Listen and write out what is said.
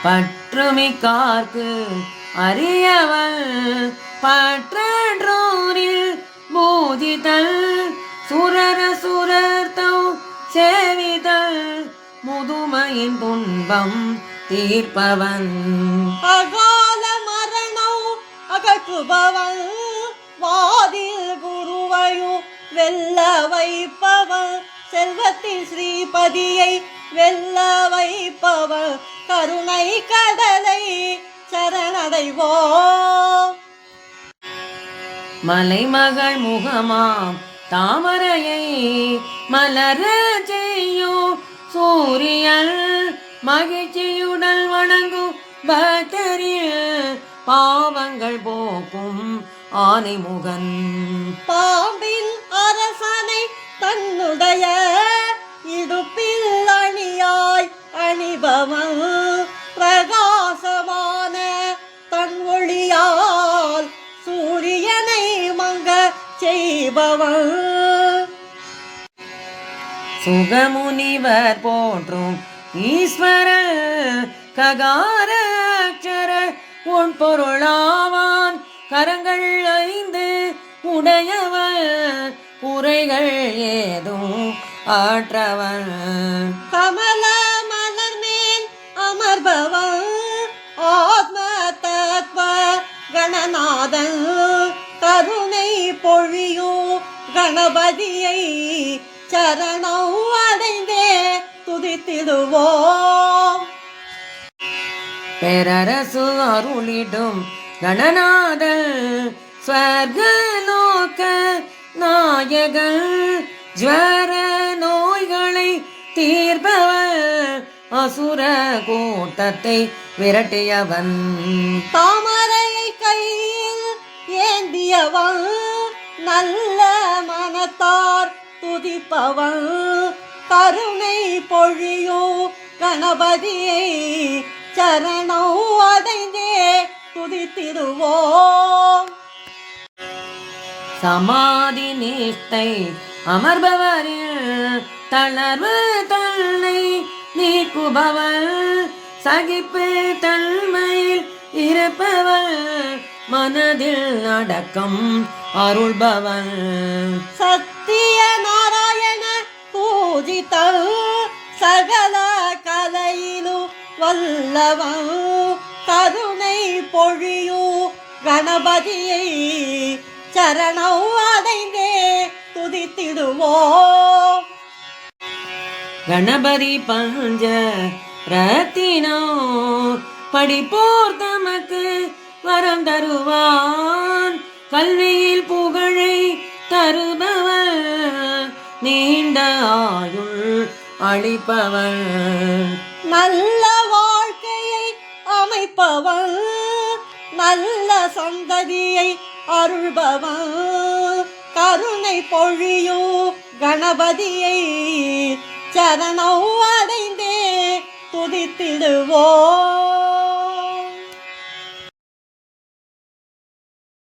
பற்றுமிக்கார்க்கு அறியவள் பற்றோரில் பூஜிதல் சுரர சுரர்த்தம் சேவிதல் முதுமையின் துன்பம் தீர்ப்பவன் அகால மரணம் அகற்றுபவன் வாதில் குருவையும் வெல்ல வைப்பவன் செல்வத்தில் ஸ்ரீபதியை வெல்ல வைப்பவன் கருணை கடலை சரணடைவோம். மலைமகள் முகமாம் தாமரையை மலர செய்யும் சூரியன் மகிழ்ச்சியுடன் வணங்கும் பக்தரில் பாவங்கள் போக்கும் ஆனைமுகன் பாம்பின் அரசனை தன்னுடைய இடுப்பில் அணியாய் அணிபவன் பிரகாசமான தன் ஒளியால் சூரியனை மங்க செய்பவன் சுகமுனிவர் போற்றும் ஈஸ்வர ககார அக்ஷர உன் பொருளாவான் கரங்கள் 5 உடையவன் குறைகள் ஏதும் ஆற்றவன் கமல மலர் மேல் அமர்பவன் ஆத்ம தத்வ கணநாதன் கருணை பொழியும் கணபதியை சரணம் அடைந்தே துதித்திடுவோம். பேரரசு அருளிடும் கணநாதன் ஸ்வர்கலோக நாயகன் ஜ்வர நோய்களை தீர்ப்பவன் அசுர கூட்டத்தை விரட்டியவன் தாமரையை கையில் ஏந்தியவன் நல்ல மனத்தார் துதிப்பவன் கருணை பொழியும் கணபதியை சரணம் அடைந்தே துதித்திடுவோம். சமாதி நிஷ்டை அமர்பவரில் தளர்வு தன்னை நீக்குபவள் சகிப்பு தன்மையில் இருப்பவள் மனதில் அடக்கம் அருள்பவள் சத்திய நாராயண பூஜித்தல் சகல கலையிலும் வல்லவன் கருணை பொழியும் கணபதியை சரணம் அடைந்தே துதித்திடுவோம். கணபதி பஞ்ச ரத்தினோ படிப்போர் தமக்கு வரம் தருவான் கல்வியில் புகழை தருபவன் நீண்ட ஆயுள் அளிப்பவன் நல்ல வாழ்க்கையை அமைப்பவன் நல்ல சந்ததியை அருள்பவன் கருணை பொழியும் கணபதியை சரணம் அடைந்தே துதித்திடுவோம்.